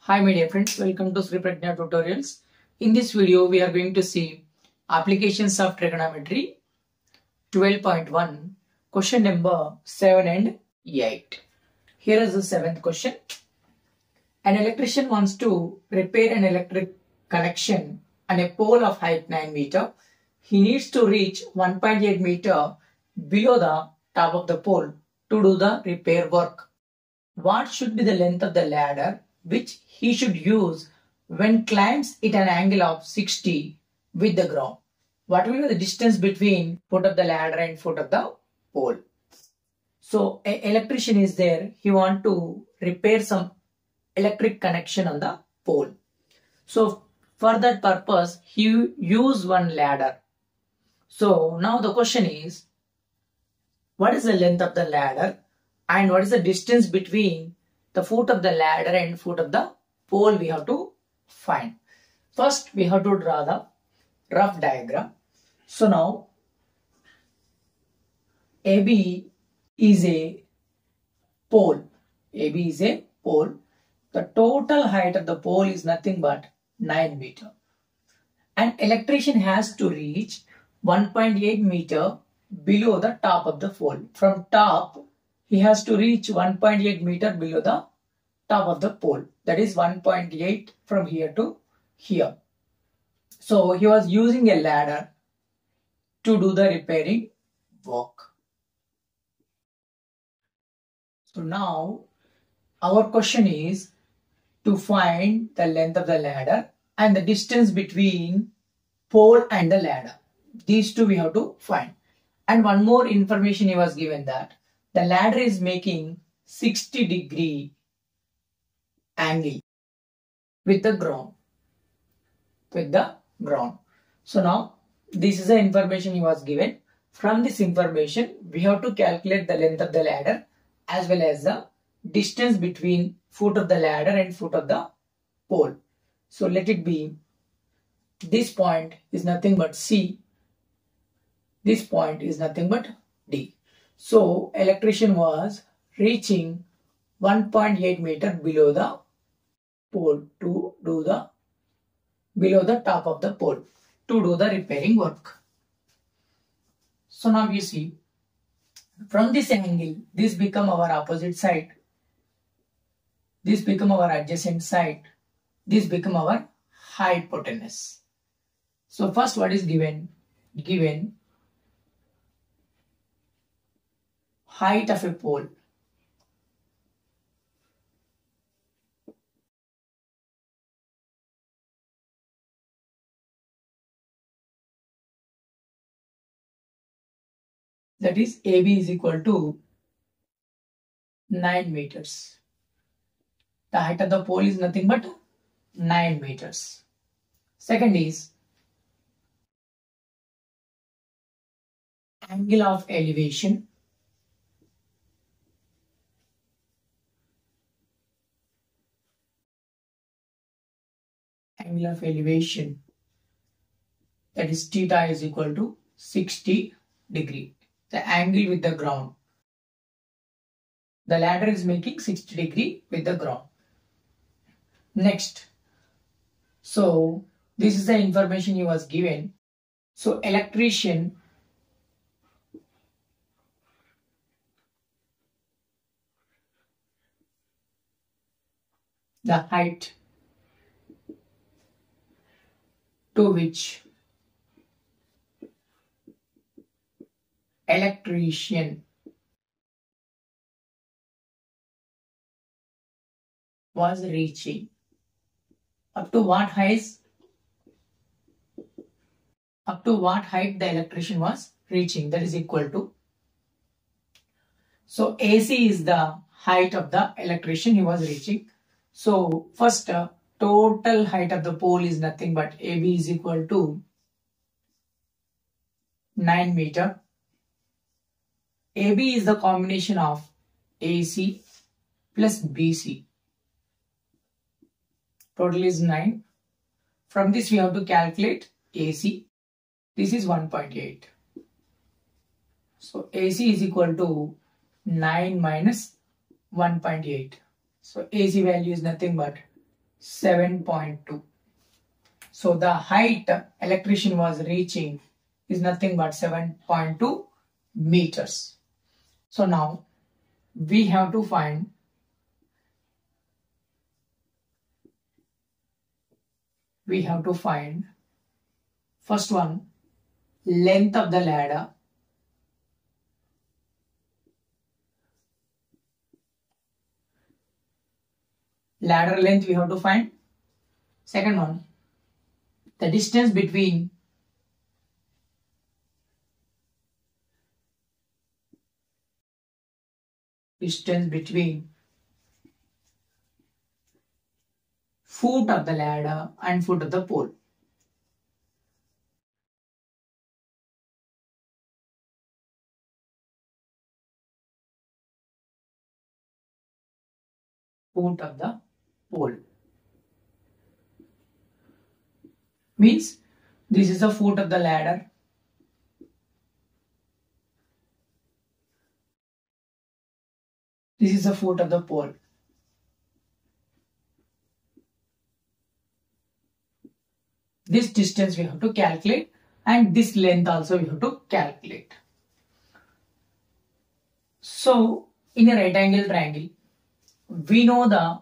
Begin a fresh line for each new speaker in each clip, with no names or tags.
Hi my dear friends, welcome to Sri Pragna Tutorials. In this video, we are going to see applications of trigonometry 12.1, question number 7 and 8. Here is the 7th question. An electrician wants to repair an electric connection on a pole of height 9 meter. He needs to reach 1.8 meter below the top of the pole to do the repair work. What should be the length of the ladder which he should use when climbs at an angle of 60 with the ground? What will be the distance between foot of the ladder and foot of the pole? So an electrician is there. He want to repair some electric connection on the pole. So for that purpose, he use one ladder. So now the question is, what is the length of the ladder and what is the distance between the foot of the ladder and foot of the pole? We have to find. First, we have to draw the rough diagram. So now, AB is a pole. AB is a pole. The total height of the pole is nothing but 9 meter. An electrician has to reach 1.8 meter below the top of the pole. From top, he has to reach 1.8 meter below the top of the pole. That is 1.8 from here to here. So he was using a ladder to do the repairing work. So now our question is to find the length of the ladder and the distance between pole and the ladder. These two we have to find. And one more information he was given that the ladder is making 60-degree angle with the ground. So now this is the information he was given. From this information, we have to calculate the length of the ladder as well as the distance between foot of the ladder and foot of the pole. So let it be, this point is nothing but C. This point is nothing but D. So electrician was reaching 1.8 meter below the pole to do the below the top of the pole to do the repairing work. So now you see, from this angle, this become our opposite side. This become our adjacent side. This become our hypotenuse. So first, what is given? Given height of a pole. That is AB is equal to 9 meters. The height of the pole is nothing but 9 meters. Second is angle of elevation. Angle of elevation, that is theta, is equal to 60 degree. The angle with the ground. The ladder is making 60 degree with the ground. Next, so this is the information he was given. So electrician the height to which electrician was reaching. Up to what height the electrician was reaching, that is equal to. So AC is the height of the electrician he was reaching. So first, total height of the pole is nothing but AB is equal to 9 meter. AB is the combination of AC plus BC. Total is 9. From this we have to calculate AC. This is 1.8. So AC is equal to 9 minus 1.8. So AC value is nothing but 7.2. So the height electrician was reaching is nothing but 7.2 meters. So now we have to find first one, length of the ladder. Ladder length we have to find. Second one, the distance between foot of the ladder and foot of the pole. Foot of the pole means this is the foot of the ladder. This is the foot of the pole. This distance we have to calculate and this length also we have to calculate. So in a right angle triangle, we know the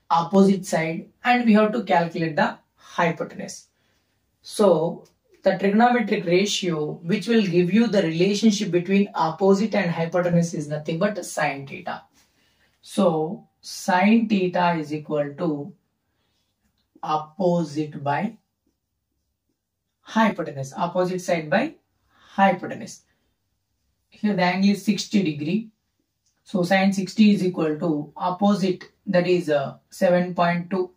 opposite side and we have to calculate the hypotenuse. So the trigonometric ratio which will give you the relationship between opposite and hypotenuse is nothing but sine theta. So sine theta is equal to opposite by hypotenuse, opposite side by hypotenuse. Here the angle is 60 degree. So sine 60 is equal to opposite, that is 7.2.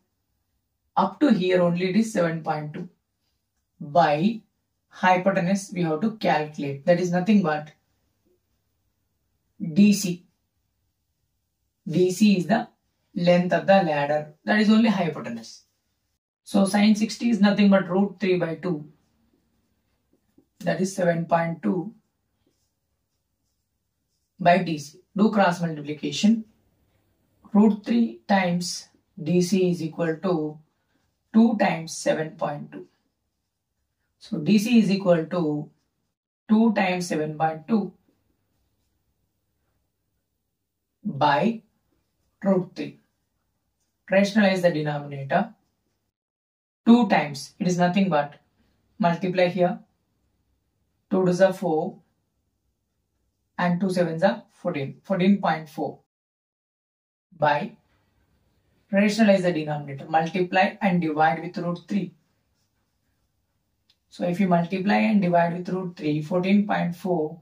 Up to here only it is 7.2 by hypotenuse we have to calculate, that is nothing but DC. DC is the length of the ladder, that is only hypotenuse. So sine 60 is nothing but root 3 by 2, that is 7.2 by DC. Do cross multiplication. Root 3 times DC is equal to 2 times 7.2. So DC is equal to 2 times 7.2 by root 3. Rationalize the denominator. 2 times, it is nothing but multiply here. 2 to the 4 and 2 sevens are 14. 14.4 by, rationalize the denominator, multiply and divide with root 3. So if you multiply and divide with root 3, 14.4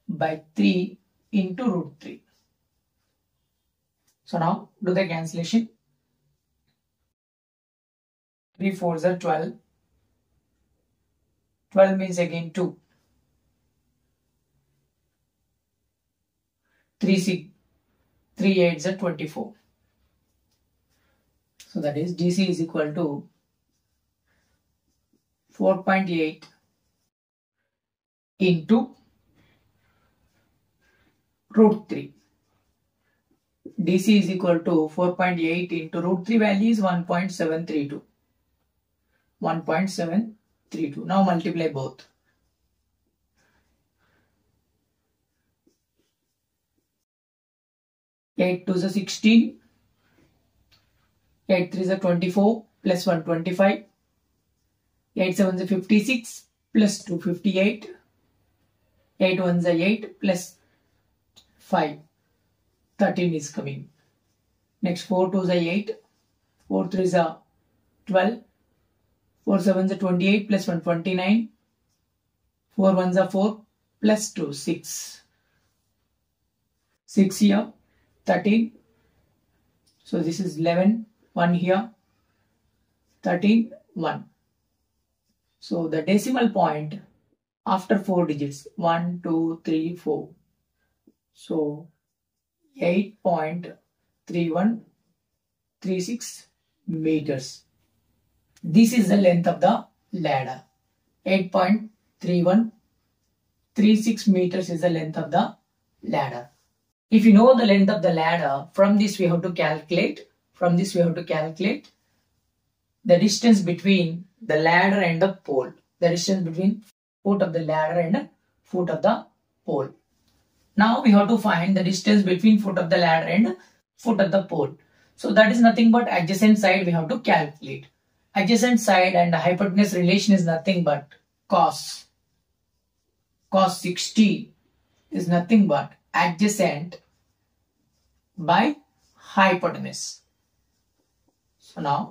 by 3 into root 3. So now do the cancellation. 3 4s are 12. 12 means again 2. 3 8s are 24. So that is DC is equal to 4.8 into root 3. DC is equal to 4.8 into root 3 value is 1.732. 1.732. Now multiply both. 8 2 is 16. 8 3 is 24 plus 1 25. 8 7 is 56 plus 2 58. 8 1 is 8 plus 5 13 is coming. Next 4 2 is 8. 4 3 is 12. 4 7 is 28 plus 1 29. 4 1 is 4 plus 2 6. 6 here. 13. So this is 11. 1 here. 13. 1. So the decimal point after 4 digits. 1, 2, 3, 4. So 8.3136 meters. This is the length of the ladder. 8.3136 meters is the length of the ladder. If you know the length of the ladder, from this we have to calculate from this we have to calculate the distance between the ladder and the pole. The distance between foot of the ladder and foot of the pole. Now we have to find the distance between foot of the ladder and foot of the pole. So that is nothing but adjacent side we have to calculate. Adjacent side and hypotenuse relation is nothing but cos 60 is nothing but adjacent by hypotenuse. So now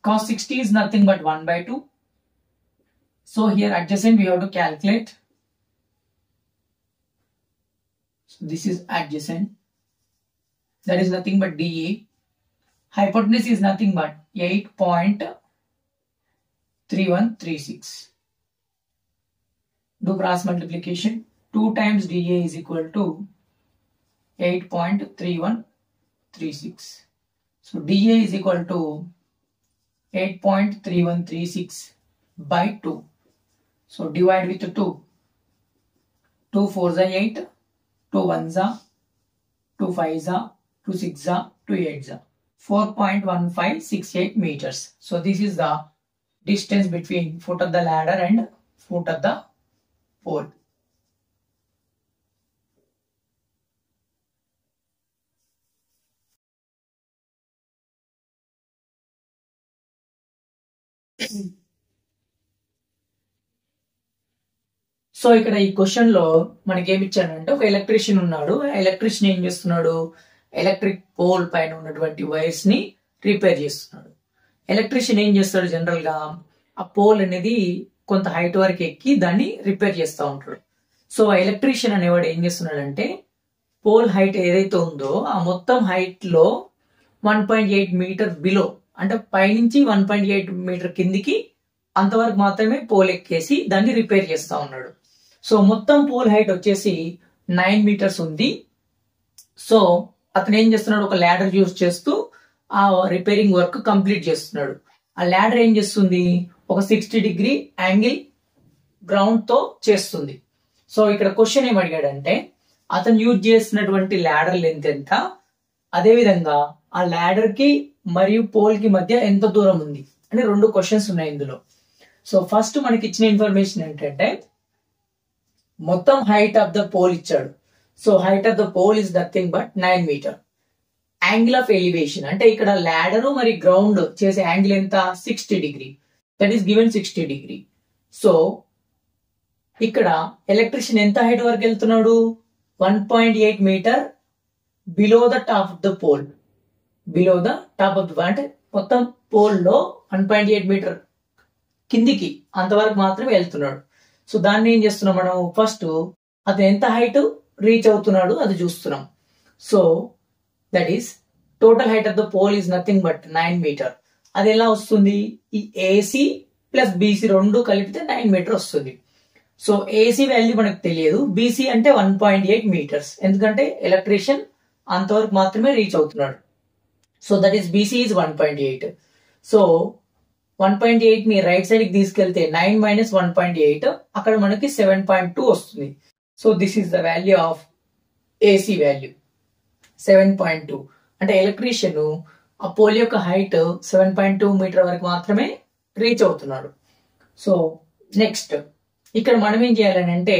cos 60 is nothing but 1 by 2. So here adjacent we have to calculate. So this is adjacent. That is nothing but dA. Hypotenuse is nothing but 8.3136. Do cross multiplication. 2 times dA is equal to 8.3136. So dA is equal to 8.3136 by 2. So divide with 2. 2 4s are 8, 2 1s are, 2 5s are, 2 6s are, 2 8s are. 4.1568 meters. So this is the distance between foot of the ladder and foot of the pole. So ఇక్కడ ఈ question లో మనకి ఏమి ఇచ్చాడంటే ఒక electrician ఉన్నాడు. Electrician ఏం చేస్తున్నాడు, ఎలక్ట్రిక్ పోల్ పైన ఉన్నటువంటి వైర్స్ ని రిపేర్ చేస్తున్నాడు. ఎలక్ట్రీషియన్ ఏం చేస్తాడు, జనరల్ గా ఆ పోల్ అనేది కొంత హైట్ వరకు ఎక్కి దాన్ని రిపేర్ చేస్తూ ఉంటాడు. సో ఎలక్ట్రీషియన్ అనేవాడు ఏం చేస్తున్నాడంటే పోల్ హైట్ ఏదైతే ఉందో ఆ మొత్తం హైట్ లో 1.8 మీటర్ బిలో, అంటే పైనుంచి 1.8 మీటర్ కిందికి అంతవరకు మాత్రమే పోల్ ఎక్కేసి దాన్ని రిపేర్ చేస్తూ ఉన్నాడు. సో మొత్తం పోల్ హైట్ వచ్చేసి 9 మీటర్స్ ఉంది. సో అతను ఏం చేస్తున్నాడు, ఒక ల్యాడర్ యూజ్ చేస్తూ ఆ రిపేరింగ్ వర్క్ కంప్లీట్ చేస్తున్నాడు. ఆ ల్యాడర్ ఏం చేస్తుంది, ఒక 60 డిగ్రీ యాంగిల్ గ్రౌండ్ తో చేస్తుంది. సో ఇక్కడ క్వశ్చన్ ఏం అడిగాడంటే అతను యూజ్ చేస్తున్నటువంటి ల్యాడర్ లెంత్ ఎంత, అదే విధంగా ఆ ల్యాడర్ కి మరియు పోల్ కి మధ్య ఎంత దూరం ఉంది అని 2 క్వశ్చన్స్ ఉన్నాయి ఇందులో. సో ఫస్ట్ మనకి ఇచ్చిన ఇన్ఫర్మేషన్ ఏంటంటే మొత్తం హైట్ ఆఫ్ ద పోల్ ఇచ్చాడు. So height of the pole is nothing but 9 metre. Angle of elevation అంటే ఇక్కడ ల్యాడర్ మరి గ్రౌండ్ చేసే యాంగిల్ ఎంత, 60 degree. That is given 60 degree. So ఇక్కడ ఎలక్ట్రీషియన్ ఎంత హైట్ వరకు వెళ్తున్నాడు, 1.8 metre below the top of the pole. Below the top of the అంటే మొత్తం పోల్ లో 1.8 మీటర్ కిందికి అంతవరకు మాత్రమే వెళ్తున్నాడు. సో దాన్ని ఏం చేస్తున్నాం మనం, ఫస్ట్ అతను ఎంత హైట్ రీచ్ అవుతున్నాడు అది చూస్తున్నాం. So that is total height of the pole is nothing but 9 metre. అది ఎలా వస్తుంది, ఈ ఏసీ ప్లస్ బీసీ రెండు కలిపితే 9 మీటర్ వస్తుంది. సో ఏసీ వాల్యూ మనకు తెలియదు, బీసీ అంటే 1.8 మీటర్స్, ఎందుకంటే ఎలక్ట్రీషియన్ అంతవరకు మాత్రమే రీచ్ అవుతున్నాడు. So that is BC is 1.8. So 1.8 ని రైట్ సైడ్ కి తీసుకెళ్తే 9 మైనస్ 1.8 అక్కడ మనకి 7.2 వస్తుంది. So this is the value of AC value 7.2. అంటే ఎలక్ట్రీషియన్ ఆ పోల్ యొక్క హైట్ 7.2 మీటర్ వరకు మాత్రమే రీచ్ అవుతున్నాడు. సో నెక్స్ట్ ఇక్కడ మనం ఏం చేయాలని అంటే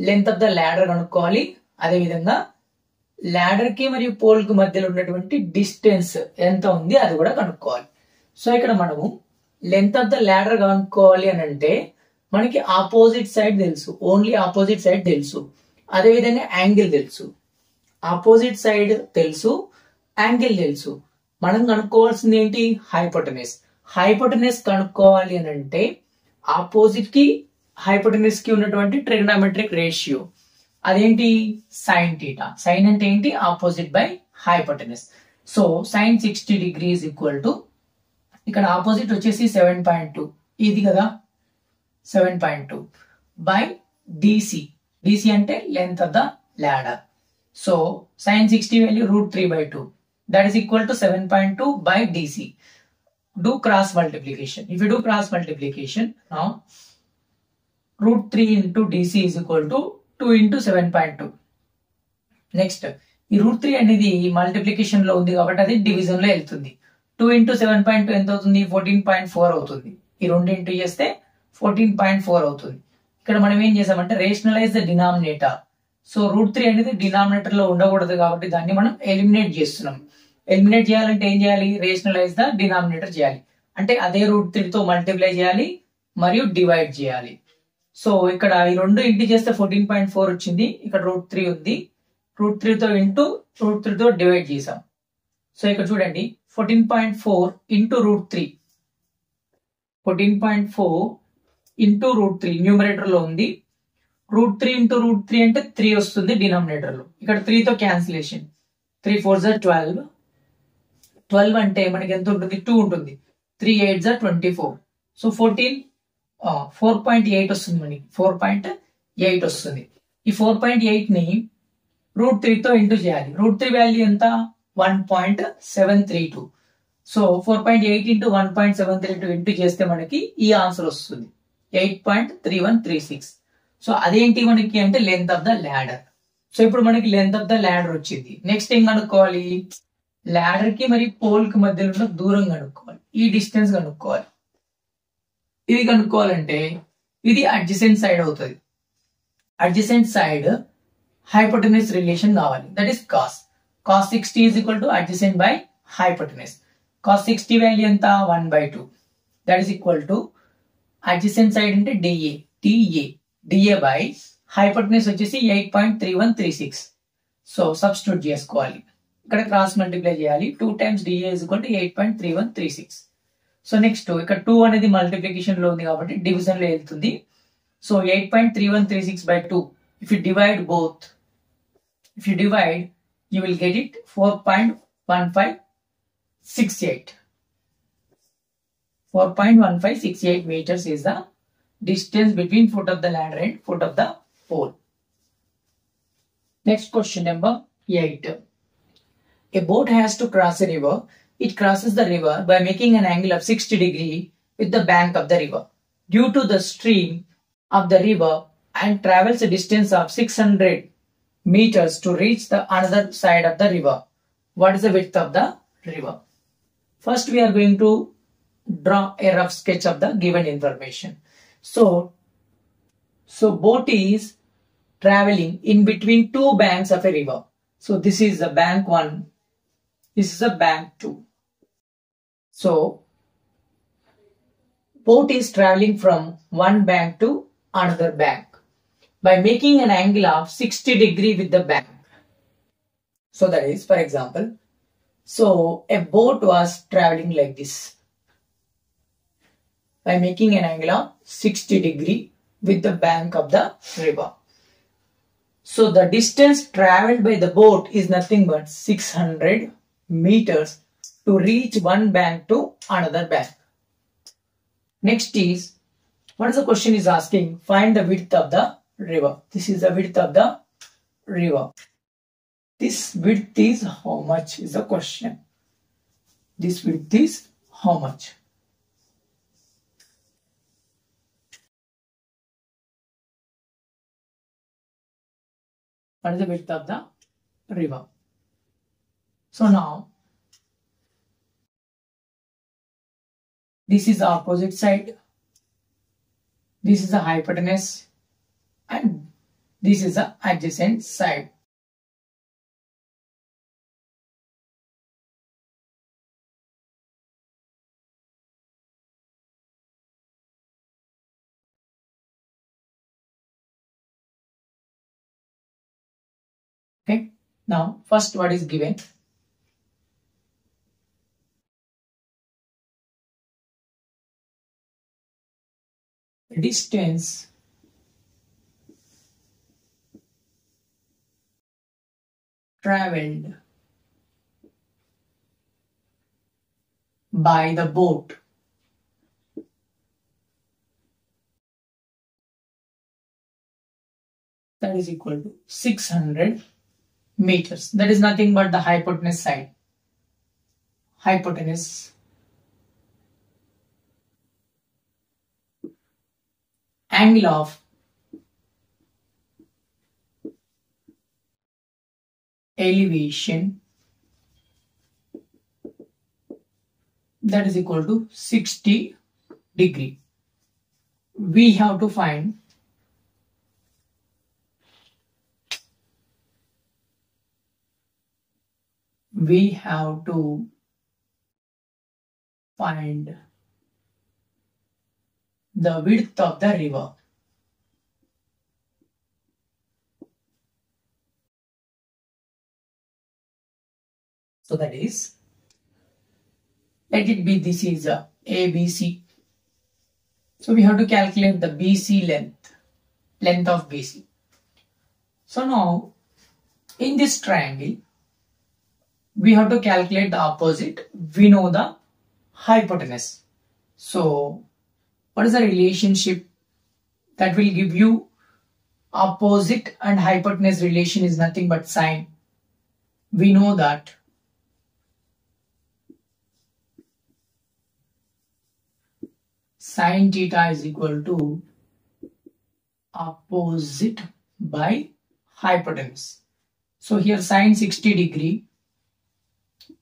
లెంత్ ఆఫ్ ద ల్యాడర్ కనుక్కోవాలి. అదేవిధంగా ల్యాడర్ కి మరియు పోల్ కి మధ్యలో ఉన్నటువంటి డిస్టెన్స్ ఎంత ఉంది అది కూడా కనుక్కోవాలి. సో ఇక్కడ మనము లెంత్ ఆఫ్ ద ల్యాడర్ కనుక్కోవాలి అని అంటే మనకి ఆపోజిట్ సైడ్ తెలుసు, ఓన్లీ ఆపోజిట్ సైడ్ తెలుసు. అదేవిధంగా యాంగిల్ తెలుసు, ఆపోజిట్ సైడ్ తెలుసు, యాంగిల్ తెలుసు. మనం కనుక్కోవాల్సింది ఏంటి, హైపోటెనస్. హైపోటెనస్ కనుక్కోవాలి అని అంటే ఆపోజిట్ కి హైపోటెనస్ కి ఉన్నటువంటి ట్రిగ్నోమెట్రిక్ రేషియో అదేంటి, సైన్ థీటా. సైన్ అంటే ఏంటి, opposite by hypotenuse. So sine 60 degree is equal to ఇక్కడ ఆపోజిట్ వచ్చేసి 7.2 ఇది కదా, 7.2 బై డిసి. డిసి అంటే length of the ladder. So sine 60 value √3/2 that is equal to 7.2 by DC. Do cross multiplication. If you do cross multiplication, now √3 into DC is equal to 2 into 7.2. Next, ఈ √3 అనేది multiplication లో ఉంది కాబట్టి అది division లో వెళ్తుంది. 2 into 7.2 ఎంత అవుతుంది? 14.4 అవుతుంది. ఈ రెండు ఇంటూ చేస్తే 14.4 అవుతుంది. ఇక్కడ మనం ఏం చేసామంటే రేషనలైజ్ ద డినామినేటర్. సో √3 అనేది డినామినేటర్ లో ఉండకూడదు కాబట్టి దాన్ని మనం ఎలిమినేట్ చేస్తున్నాం. ఎలిమినేట్ చేయాలంటే ఏం చేయాలి? రేషనలైజ్ ద డినామినేటర్ చేయాలి. అంటే అదే √3 తో మల్టిప్లై చేయాలి మరియు డివైడ్ చేయాలి. సో ఇక్కడ ఈ రెండు ఇంటూ చేస్తే 14.4 వచ్చింది. ఇక్కడ √3 ఉంది. √3 తో ఇంటూ √3 తో డివైడ్ చేసాం. సో ఇక్కడ చూడండి 14.4 ఇంటూ √3. 14.4 ఇంటూ √3 న్యూమరేటర్ లో ఉంది. √3 ఇంటూ √3 అంటే 3 వస్తుంది డినామినేటర్ లో. ఇక్కడ 3 తో క్యాన్సిలేషన్. 3 4 జా 12. 12 అంటే మనకి ఎంత ఉంటుంది? 2 ఉంటుంది. 3 8 జా 24. సో 4.8 వస్తుంది మనకి. 4.8 వస్తుంది. ఈ 4.8 ని √3 తో ఇంటూ చేయాలి. √3 వాల్యూ ఎంత? 1.732. సో 4.8 ఇంటూ 1.732 ఇంటూ చేస్తే మనకి ఈ ఆన్సర్ వస్తుంది 8.3136. సో అదేంటి మనకి అంటే length of the ladder. So ఇప్పుడు మనకి లెంత్ ఆఫ్ ద ల్యాడర్ వచ్చింది. నెక్స్ట్ ఏం కనుక్కోవాలి? ల్యాడర్ కి మరి పోల్ కి మధ్యలో ఉన్న దూరం కనుక్కోవాలి. ఈ డిస్టెన్స్ కనుక్కోవాలి. ఇది కనుక్కోవాలంటే ఇది అడ్జసెంట్ సైడ్ అవుతుంది. అడ్జసెంట్ సైడ్ హైపోటెనస్ రిలేషన్ కావాలి. That is cos. Cos 60 is equal to adjacent by hypotenuse. Cos 60 value ఎంత? 1/2. That is equal to adjacent side అంటే DA. DA by hypotenuse వచ్చేసి 8.3136. సో సబ్స్టిట్యూట్ చేసుకోవాలి. ఇక్కడ క్రాస్ మల్టిప్లై చేయాలి. 2 times DA is equal to 8.3136. So next ఇక్కడ 2 అనేది multiplication లో ఉంది కాబట్టి డివిజన్ లో వెళ్తుంది. So 8.3136 by 2. If you divide both, you will get it 4.1568. 4.1568 meters is the distance between foot of the ladder and foot of the pole. Next question number 8. A boat has to cross a river. It crosses the river by making an angle of 60 degrees with the bank of the river. Due to the stream of the river and travels a distance of 600 meters to reach the another side of the river. What is the width of the river? First we are going to draw a rough sketch of the given information. So boat is traveling in between two banks of a river. So this is the bank 1, this is the bank 2. So boat is traveling from one bank to another bank by making an angle of 60 degrees with the bank. So that is, for example, so a boat was traveling like this by making an angle of 60 degrees with the bank of the river. So the distance traveled by the boat is nothing but 600 meters to reach one bank to another bank. Next is, what is the question is asking? Find the width of the river. This is the width of the river. This width is how much is the question. This width is how much? What is the width of the river? So now this is the opposite side. This is the hypotenuse. And this is the adjacent side. Okay. Now first what is given? Distance traveled by the boat that is equal to 600 meters. That is nothing but the hypotenuse side. Hypotenuse angle of elevation that is equal to 60 degree. We have to find the width of the river. So that is, let it be, this is a ABC. So we have to calculate the BC length of BC. So now in this triangle, we have to calculate the opposite. We know the hypotenuse. So what is the relationship that will give you opposite and hypotenuse relation is nothing but sine. We know that sine theta is equal to opposite by hypotenuse. So here sine 60 degree,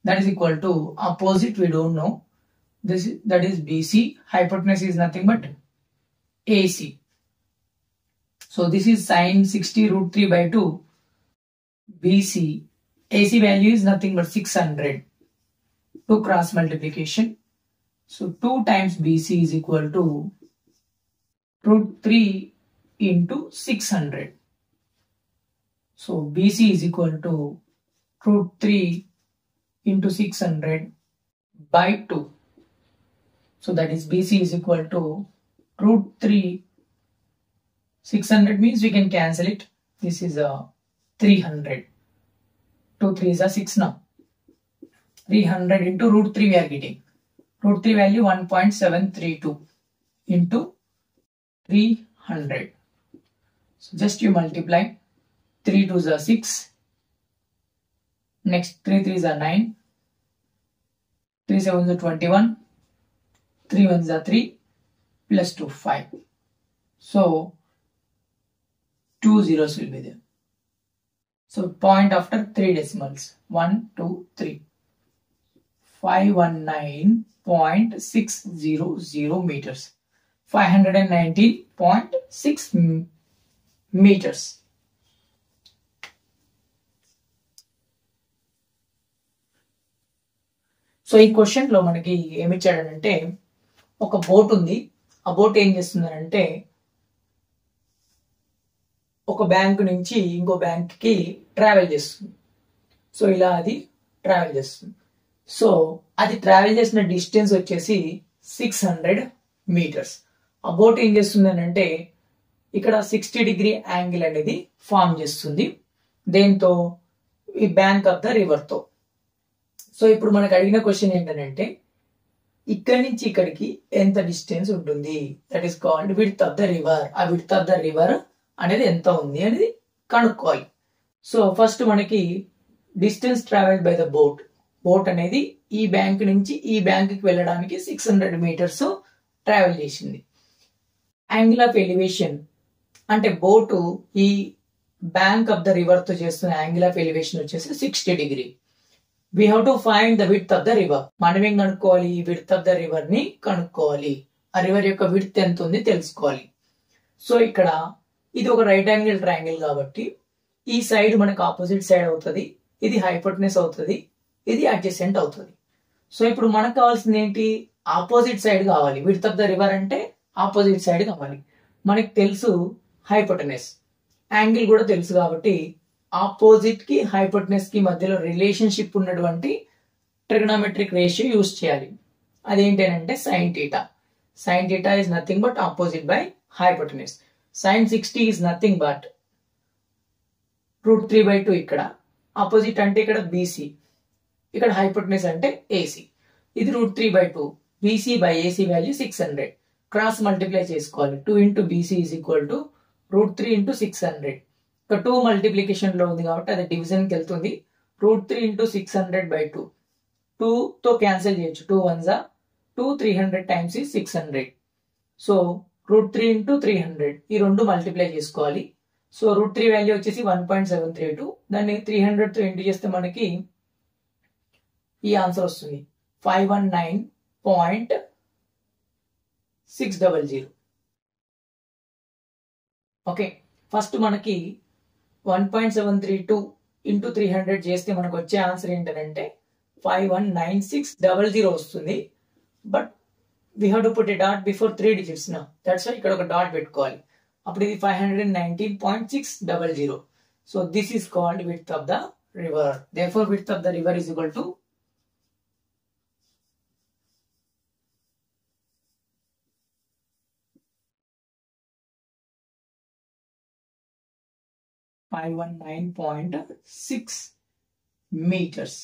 that is equal to opposite, we don't know. That is BC. Hypotenuse is nothing but AC. So this is sine 60 root 3 by 2 BC. AC value is nothing but 600. 2 cross multiplication. So 2 times BC is equal to root 3 into 600. So BC is equal to root 3 into 600 by 2. So that is BC is equal to root 3. 600 means we can cancel it. This is a 300. 2 3s are 6 now. 300 into root 3 we are getting. Root 3 value 1.732 into 300. So just you multiply. 3 2s are 6. Next 3 3s are 9. 3 7s are 21. 3 1s are 3. Plus 2 5. So 2 zeros will be there. So point after 3 decimals. 1 2 3. 519.600 meters. 519.6 meters. So ఈ question లో మనకి ఏమి ఇచ్చాడంటే, ఒక boat ఉంది. ఆ boat ఏం చేస్తుందంటే ఒక బ్యాంక్ నుంచి ఇంకో బ్యాంక్ కి ట్రావెల్ చేస్తుంది. సో ఇలా అది ట్రావెల్ చేస్తుంది. సో అది ట్రావెల్ చేసిన డిస్టెన్స్ వచ్చేసి 600 మీటర్స్. ఆ బోట్ ఏం చేస్తుంది అంటే ఇక్కడ 60 డిగ్రీ యాంగిల్ అనేది ఫామ్ చేస్తుంది. దేంతో? ఈ బ్యాంక్ ఆఫ్ ద రివర్ తో. సో ఇప్పుడు మనకు అడిగిన క్వశ్చన్ ఏంటంటే ఇక్కడి నుంచి ఇక్కడికి ఎంత డిస్టెన్స్ ఉంటుంది? That is called width of the river. ఆ విడ్త్ ఆఫ్ ద రివర్ అనేది ఎంత ఉంది అనేది కనుక్కోవాలి. సో ఫస్ట్ మనకి distance travel by the boat. Boat అనేది ఈ బ్యాంక్ నుంచి ఈ బ్యాంక్ కి వెళ్ళడానికి 600 మీటర్స్ ట్రావెల్ చేసింది. యాంగిల్ ఆఫ్ ఎలివేషన్ అంటే బోటు ఈ బ్యాంక్ ఆఫ్ ద రివర్ తో చేస్తున్న యాంగిల్ ఆఫ్ ఎలివేషన్ వచ్చేసి 60 degree. We have to find the width of the river. మనం ఏం కనుక్కోవాలి? ఈ విడ్త్ ఆఫ్ ద రివర్ ని కనుక్కోవాలి. ఆ రివర్ యొక్క విడ్త్ ఎంత ఉంది తెలుసుకోవాలి. సో ఇక్కడ ఇది ఒక రైట్ యాంగిల్ ట్రయాంగిల్ కాబట్టి ఈ సైడ్ మనకు ఆపోజిట్ సైడ్ అవుతుంది, ఇది హైపోటెనస్ అవుతుంది, ఇది అడ్జసెంట్ అవుతుంది. సో ఇప్పుడు మనకు కావాల్సింది ఏంటి? ఆపోజిట్ సైడ్ కావాలి. విడ్త్ ఆఫ్ ద రివర్ అంటే ఆపోజిట్ సైడ్ కావాలి. మనకి తెలుసు హైపోటెనస్, యాంగిల్ కూడా తెలుసు కాబట్టి ఆపోజిట్ కి హైపోటెనస్ కి మధ్యలో రిలేషన్షిప్ ఉన్నటువంటి ట్రిగనోమెట్రిక్ రేషియో యూజ్ చేయాలి. అదేంటంటే sine theta. Sine theta is nothing but opposite by hypotenuse. Sine 60 is nothing but root 3/2. ఇక్కడ ఆపోజిట్ అంటే ఇక్కడ బీసీ, ఇక్కడ హైపోటెనస్ అంటే ఏసీ. ఇది root 3/2. BC by AC value 600. Cross multiply చేసుకోవాలి. 2 into BC is equal to root 3 into 600. ఇక్కడ 2 multiplication లో ఉంది కాబట్టి అది డివిజన్ కి వెళ్తుంది. Route 3 into 600/2. 2 తో క్యాన్సిల్ చేయొచ్చు. 2 1s are 2. 300 times is 600. So root 3 into 300 ఈ రెండు మల్టిప్లై చేసుకోవాలి. సో √3 వాల్యూ వచ్చేసి 1.732. దాన్ని 300తో ఇంటూ చేస్తే మనకి ఈ ఆన్సర్ వస్తుంది 519.600. ఓకే, ఫస్ట్ మనకి 1.732 ఇంటూ 300 చేస్తే మనకు వచ్చే ఆన్సర్ ఏంటంటే 519600 వస్తుంది. But we have to put a dot before 3 digits నా. దట్స్ వై ఇక్కడ ఒక డాట్ పెట్టుకోవాలి. అప్పుడు ఇది 519.600. So this is called width of the river. Therefore width of the river is equal to 519.6 meters.